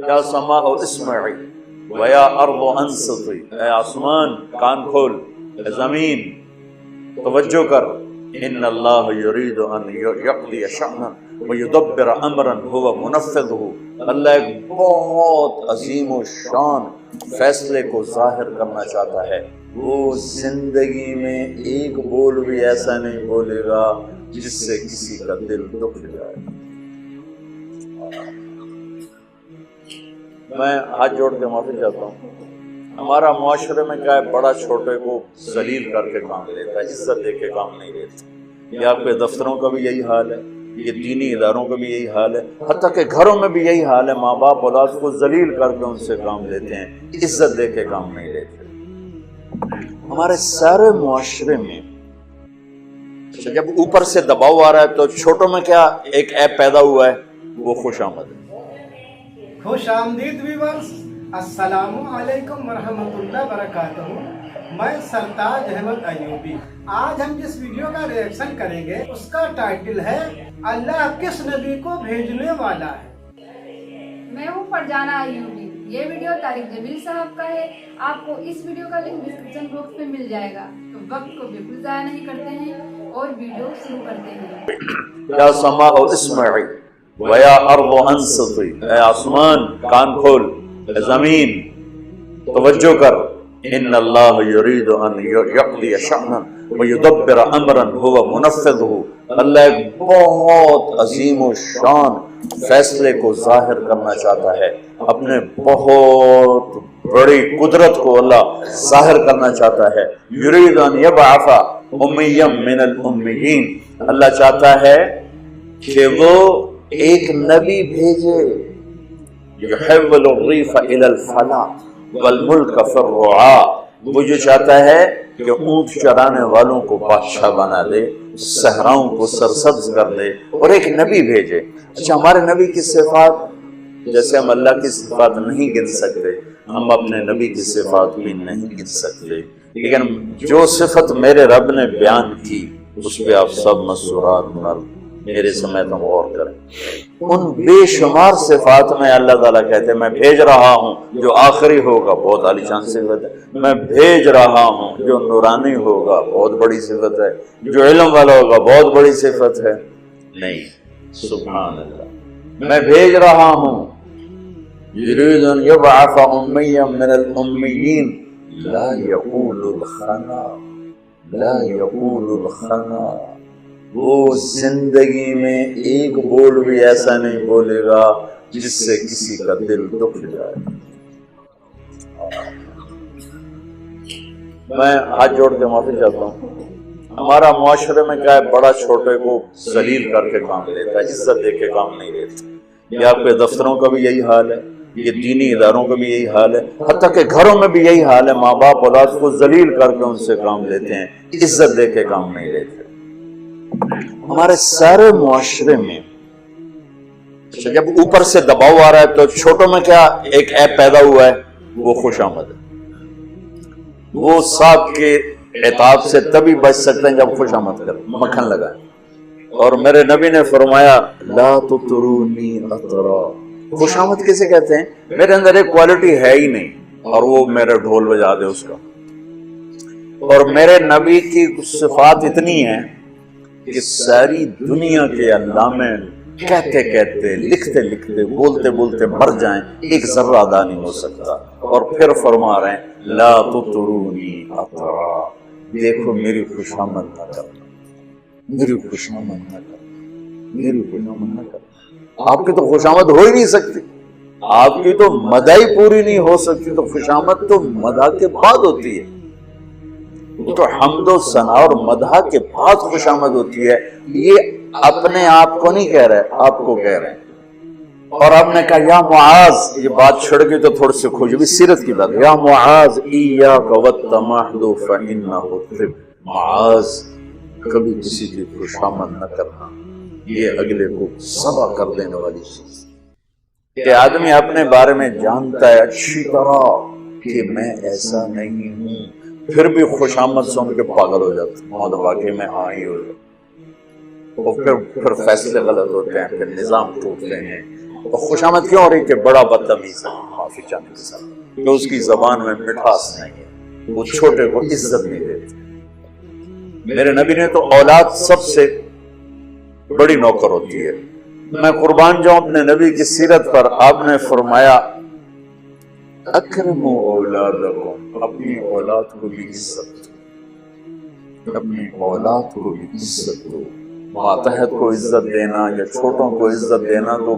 یا سما اسمعی ویا ارض انصتی، اے آسمان کان کھول، اے زمین توجہ کر، ان اللہ یرید ان یقضی شأنا ویدبر امرا هو منفذہ، اللہ ایک بہت عظیم و شان فیصلے کو ظاہر کرنا چاہتا ہے، وہ زندگی میں ایک بول بھی ایسا نہیں بولے گا جس سے کسی کا دل دکھ جائے۔ میں ہاتھ جوڑ کے معافی چاہتا ہوں، ہمارا معاشرے میں کیا ہے، بڑا چھوٹے کو ذلیل کر کے کام لیتا ہے، عزت دے کے کام نہیں لیتا۔ یہ آپ کے دفتروں کا بھی یہی حال ہے، یہ دینی اداروں کا بھی یہی حال ہے، حتیٰ کہ گھروں میں بھی یہی حال ہے، ماں باپ اولاد کو ذلیل کر کے ان سے کام لیتے ہیں، عزت دے کے کام نہیں لیتے۔ ہمارے سارے معاشرے میں جب اوپر سے دباؤ آ رہا ہے تو چھوٹوں میں کیا ایک ایپ پیدا ہوا ہے، وہ خوش آمد ہے۔ خوش آمدید ویورز، السلام علیکم ورحمۃ اللہ وبرکاتہ۔ میں سرتاج احمد ایوبی۔ آج ہم جس ویڈیو کا ریئیکشن کریں گے اس کا ٹائٹل ہے اللہ کس نبی کو بھیجنے والا ہے۔ میں ہوں فرجانہ ایوبی۔ یہ ویڈیو طارق جمیل صاحب کا ہے۔ آپ کو اس ویڈیو کا لنک ڈسکرپشن باکس میں مل جائے گا، تو وقت کو بالکل ضائع نہیں کرتے ہیں اور ویڈیو شروع کرتے ہیں۔ یا سما اسمعی ویا ارض انصتی، اے آسمان کان کھول، اے زمین توجہ کر، ان اللہ یرید ان یقضی شأنا ویدبر امرا هو منفذہ، اللہ ایک بہت عظیم و شان فیصلے کو ظاہر کرنا چاہتا ہے، اپنے بہت بڑی قدرت کو اللہ ظاہر کرنا چاہتا ہے۔ یرید ان یبعث امیا من الامیین، اللہ چاہتا ہے کہ وہ ایک نبی بھیجے، یحول الریف الی الفلاح والملک فی الرعاء، وہ جو چاہتا ہے کہ اونٹ چرانے والوں کو بادشاہ بنا دے، صحراؤں کو سرسبز کر دے، اور ایک نبی بھیجے۔ اچھا، ہمارے نبی کی صفات، جیسے ہم اللہ کی صفات نہیں گن سکتے، ہم اپنے نبی کی صفات بھی نہیں گن سکتے، لیکن جو صفت میرے رب نے بیان کی اس پہ آپ سب مسورات میرے سمیت ہم غور کریں۔ ان بے شمار صفات میں اللہ تعالیٰ کہتے ہیں میں بھیج رہا ہوں جو آخری ہوگا، بہت عالی شان صفت ہے، میں بھیج رہا ہوں جو نورانی ہوگا، بہت بڑی صفت ہے، جو علم والا ہوگا، بہت بڑی صفت ہے، نہیں، سبحان اللہ، میں بھیج رہا ہوں یرید ان یبعث امیا من الامیین لا یقول الخنا، لا یقول الخنا، وہ زندگی میں ایک بول بھی ایسا نہیں بولے گا جس سے کسی کا دل دکھ جائے۔ میں ہاتھ جوڑ کے معافی چاہتا ہوں، ہمارا معاشرے میں کیا ہے، بڑا چھوٹے کو ذلیل کر کے کام لیتا ہے، عزت دے کے کام نہیں لیتا۔ یہ آپ کے دفتروں کا بھی یہی حال ہے، یہ دینی اداروں کا بھی یہی حال ہے، حتیٰ کہ گھروں میں بھی یہی حال ہے، ماں باپ اولاد کو ذلیل کر کے ان سے کام لیتے ہیں، عزت دے کے کام نہیں لیتے۔ ہمارے سارے معاشرے میں جب اوپر سے دباؤ آ رہا ہے تو چھوٹوں میں کیا ایک ایپ پیدا ہوا ہے، وہ خوش آمد ہے۔ وہ صاحب کے عتاب سے تبھی بچ سکتے ہیں جب خوش آمد کریں، مکھن لگائیں۔ اور میرے نبی نے فرمایا لا تطرونی اطرا، خوش آمد کسے کہتے ہیں؟ میرے اندر ایک کوالٹی ہے ہی نہیں اور وہ میرے ڈھول بجا دے اس کا۔ اور میرے نبی کی صفات اتنی ہیں کہ ساری دنیا کے علامے کہتے کہتے، لکھتے لکھتے، بولتے بولتے مر جائیں، ایک ذرہ ادا نہیں ہو سکتا۔ اور پھر فرما رہے ہیں لا تطرونی اطرا، دیکھو میری خوشامد نہ کرنا، میری خوشامد نہ کرنا، میری خوشامد نہ کرنا۔ آپ کی تو خوشامد ہو ہی نہیں سکتی، آپ کی تو مداح پوری نہیں ہو سکتی، تو خوشامد تو مداح کے بعد ہوتی ہے، تو حمد و ثنا اور مدح کے بعد خوش آمد ہوتی ہے۔ یہ اپنے آپ کو نہیں کہہ رہے، آپ کو کہہ رہے ہیں۔ اور آپ نے کہا یا معاذ، یہ بات چھڑ گئی تو تھوڑی سی خوش بھی سیرت کی بات، یا معاذ ایاک والتمحض فانہ طب، معاذ کبھی کسی کی خوش آمد نہ کرنا، یہ اگلے کو صبا کر دینے والی چیز کہ آدمی اپنے بارے میں جانتا ہے اچھی طرح کہ میں ایسا نہیں ہوں، پھر بھی خوش آمد سن کے پاگل ہو جاتا ہے، اور واقعی میں ہاں ہی ہو جاتا، اور پھر فیصلے غلط ہوتے ہیں، پھر نظام ٹوٹتے ہیں، तो खुशामद क्यों हो रही कि बड़ा बदतमीज है, माफी चाहने के साथ, कि उसकी जबान में मिठास नहीं है, वो छोटे को इज्जत नहीं देते। मेरे नबी ने तो औलाद सबसे बड़ी नौकर होती है। मैं कुर्बान जाऊं अपने नबी की सीरत पर। आपने फरमाया अकरमु औलादकुम, अपनी औलाद को भी इज्जत दो, अपनी औलाद को भी इज्जत दो। मातहत को इज्जत देना या छोटों को इज्जत देना तो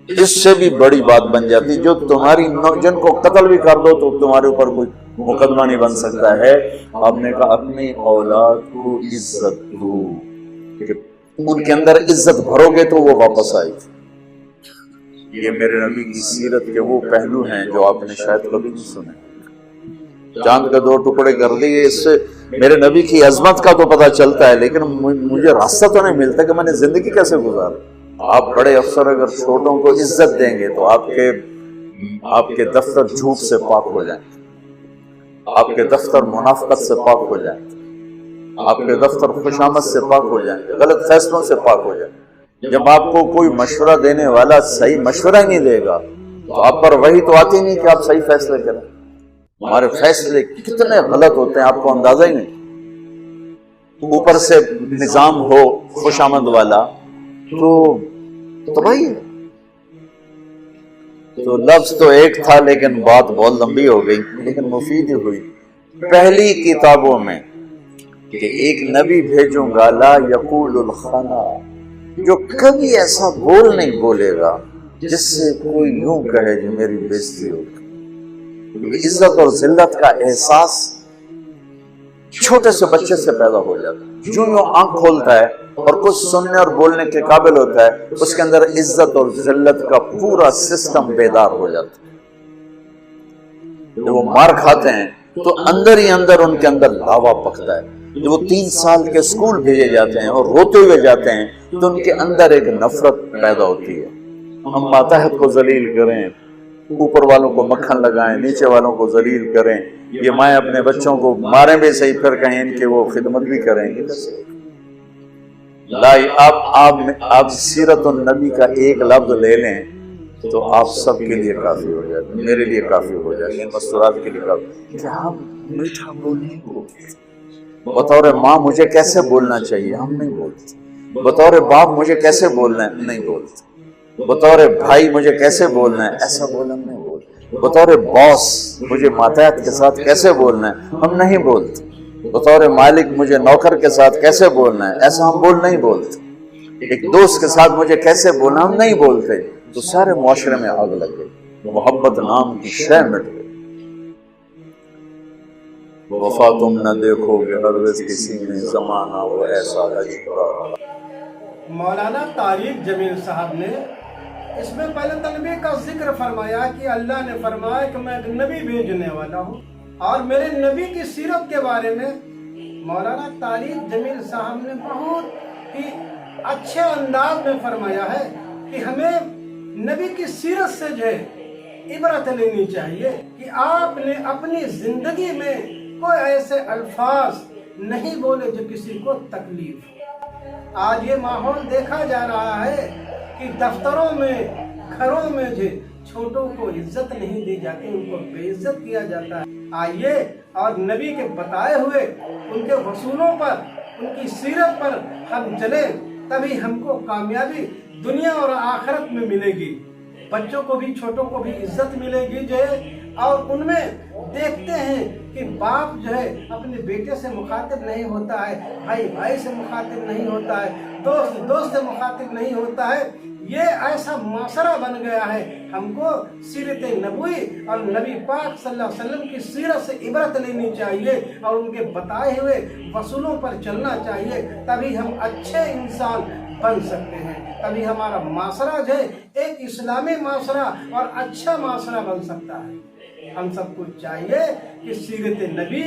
इससे भी बड़ी बात बन जाती। जो तुम्हारी जिनको कत्ल भी कर दो तो तुम्हारे ऊपर कोई मुकदमा नहीं बन सकता है। आपने कहा अपनी औलाद को इज्जत दो, उनके अंदर इज्जत भरोगे तो वो वापस आएगी। ये मेरे नबी की सीरत के वो पहलू हैं जो आपने शायद कभी नहीं सुने। चांद के दो टुकड़े कर दिए, इससे मेरे नबी की अजमत का तो पता चलता है, लेकिन मुझे रास्ता तो नहीं मिलता कि मैंने जिंदगी कैसे गुजारी। आप बड़े अफसर अगर छोटों को इज्जत देंगे तो आपके दफ्तर झूठ से पाक हो जाएंगे, आपके दफ्तर मुनाफिकत से पाक हो जाएंगे, आपके दफ्तर खुशामद से पाक हो जाएंगे, गलत फैसलों से पाक हो जाएंगे। जब आपको कोई मशवरा देने वाला सही मशवरा ही नहीं देगा तो आप पर वही तो आती नहीं कि आप सही फैसले करें। हमारे फैसले कितने गलत होते हैं आपको अंदाजा ही नहीं। ऊपर से निजाम हो खुशामद वाला तो भाई तो लफ्ज तो एक था लेकिन बात बहुत लंबी हो गई, लेकिन मुफीद ही हुई। पहली किताबों में कि एक नबी भेजूंगा ला यकूलुल खाना, जो कभी ऐसा बोल नहीं बोलेगा जिससे कोई यूं कहे कि मेरी बेइज्जती होगी। इज्जत और जिल्लत का एहसास छोटे से बच्चे से पैदा हो जाता है। जो यूं आंख खोलता है और कुछ सुनने और बोलने के काबिल होता है, उसके अंदर इज्जत और जिल्लत का पूरा सिस्टम बेदार हो जाता है। जब वो मार खाते हैं तो अंदर ही अंदर उनके अंदर लावा पकता है। जब वो 3 साल के स्कूल भेजे जाते हैं और रोते हुए जाते हैं तो उनके अंदर एक नफरत पैदा होती है। हम मातहत को जलील करें, ऊपर वालों को मक्खन लगाएं, नीचे वालों को जलील करें। ये माएँ अपने बच्चों को मारें भी सही, फिर कहें इनके वो खिदमत भी करेंगे। लाई आप सीरत और नबी का एक लफ्ज ले लें तो आप सबके लिए काफी हो जाए, मेरे लिए काफी हो जाए, इन मस्तूरात के लिए काफी। क्या हम मीठा बोलने को बतौर माँ मुझे कैसे बोलना चाहिए हम नहीं बोलते, बतौर बाप मुझे कैसे बोलना है नहीं बोलते, बतौर भाई मुझे कैसे बोलना है ऐसा बोलना नहीं बोलते, बतौर बॉस मुझे मातहत के साथ कैसे बोलना है हम नहीं बोलते, बतौर मालिक मुझे नौकर के साथ कैसे बोलना है ऐसा हम नहीं बोलते, एक दोस्त के साथ मुझे कैसे बोलना हम नहीं बोलते। तो सारे मुआशरे में आग लग गई, मोहब्बत नाम की शय मिट गई। वफा तुम न देखोगे हरगिज़ किसी में, ज़माना वो ऐसा अजीबा। मौलाना तारिक जमील साहब ने इसमें पहले तलबी का जिक्र फरमाया कि अल्लाह ने फरमाया कि मैं एक नबी भेजने वाला हूँ, और मेरे नबी की सीरत के बारे में मौलाना तारिक जमील साहब ने बहुत ही अच्छे अंदाज में फरमाया है कि हमें नबी की सीरत से जो है इबरत लेनी चाहिए कि आपने अपनी जिंदगी में कोई ऐसे अल्फाज नहीं बोले जो किसी को तकलीफ। आज ये माहौल देखा जा रहा है कि दफ्तरों में घरों में जो छोटों को इज्जत नहीं दी जाती, उनको बेइज्जत किया जाता है। आइए और नबी के बताए हुए उनके वसूलों पर, उनकी सीरत पर हम चले, तभी हमको कामयाबी दुनिया और आखिरत में मिलेगी। बच्चों को भी, छोटों को भी इज्जत मिलेगी जो है, और उनमें देखते हैं कि बाप जो है अपने बेटे से मुखातिब नहीं होता है, भाई भाई से मुखातिब नहीं होता है, दोस्त दोस्त से मुखातिब नहीं होता है। ये ऐसा माशरा बन गया है। हमको सीरत नबवी और नबी पाक सल्लल्लाहु अलैहि वसल्लम की सीरत से इबरत लेनी चाहिए और उनके बताए हुए वसूलों पर चलना चाहिए, तभी हम अच्छे इंसान बन सकते हैं, तभी हमारा माशरा जो है एक इस्लामी माशरा और अच्छा माशरा बन सकता है। हम सबको चाहिए कि सीरत नबी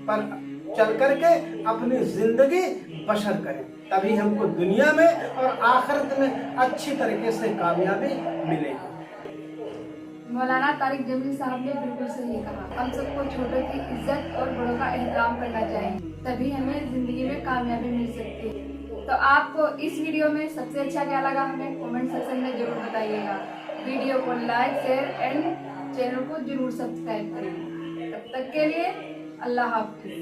पर चल करके अपनी जिंदगी बशर करें, तभी हमको दुनिया में और आखिरत में अच्छी तरीके से कामयाबी मिलेगी। मौलाना तारिक जमील साहब ने बिल्कुल सही कहा। हम सबको छोटों की इज्जत और बड़ों का एहतराम करना चाहिए, तभी हमें जिंदगी में कामयाबी मिल सकती है। तो आपको इस वीडियो में सबसे अच्छा क्या लगा हमें कमेंट सेक्शन में जरूर बताइएगा। वीडियो को लाइक शेयर एंड चैनल को जरूर सब्सक्राइब करें। तब तक के लिए अल्लाह हाफिज।